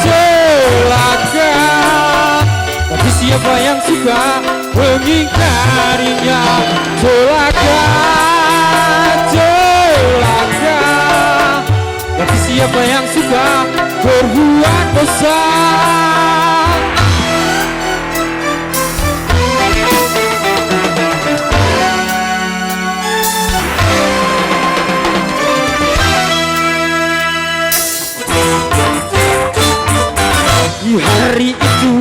celaka. Tapi siapa yang suka mengingkarinya? Celaka, celaka. Tapi siapa yang suka berbuat dosa? Di hari itu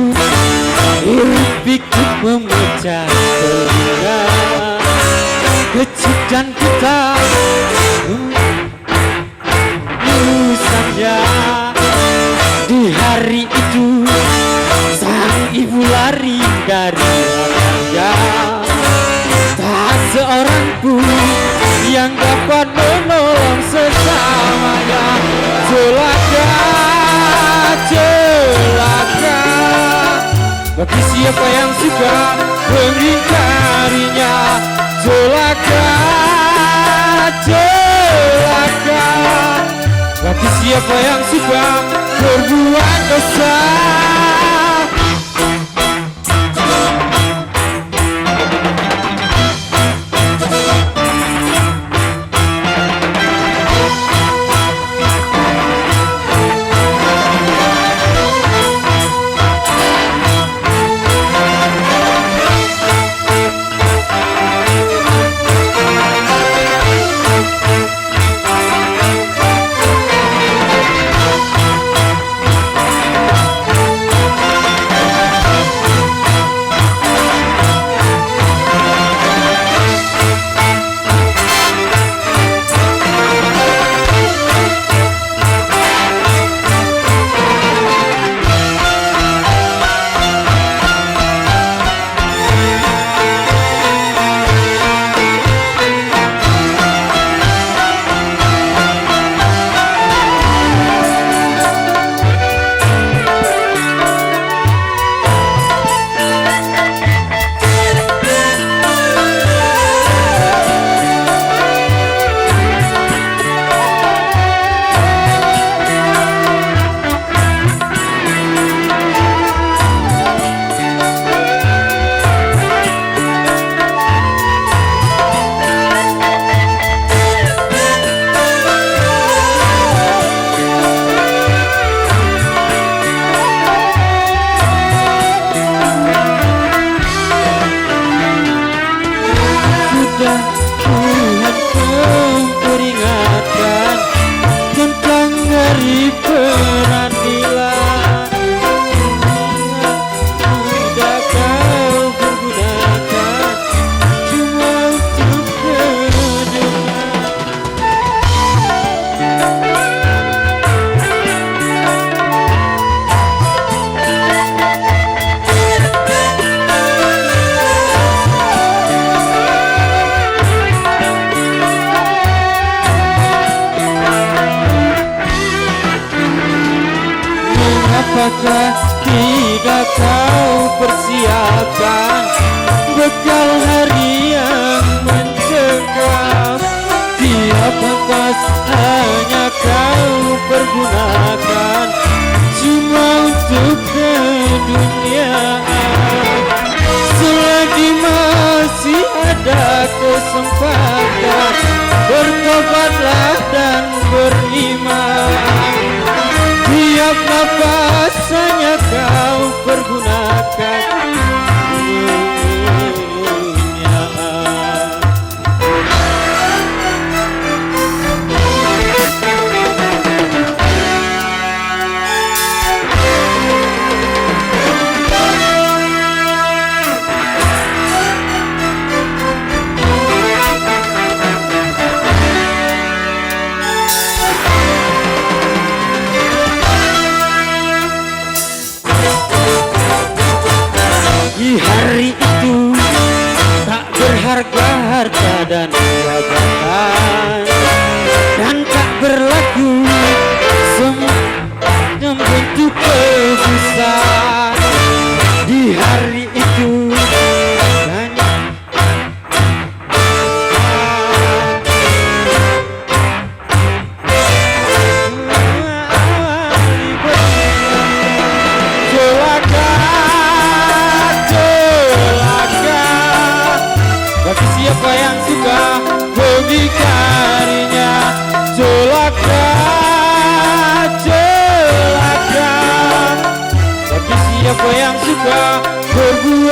hiruk pikuk memecah telinga, kecil dan kita saja. Di hari itu sang ibu lari dari raja, tak seorang pun yang dapat menolong sesamanya. Celaka, celaka. Bagi siapa yang suka mengingkarinya? Celaka, celaka. Bagi siapa yang suka berbuat dosa? Apakah tidak kau persiapkan bekal hari yang mencekam? Tiap nafas hanya kau pergunakan cuma untuk keduniaan. Selagi masih ada kesempatan, bertobatlah dan beriman. Tiap nafas hanya kau pergunakan keduniaan. berbuat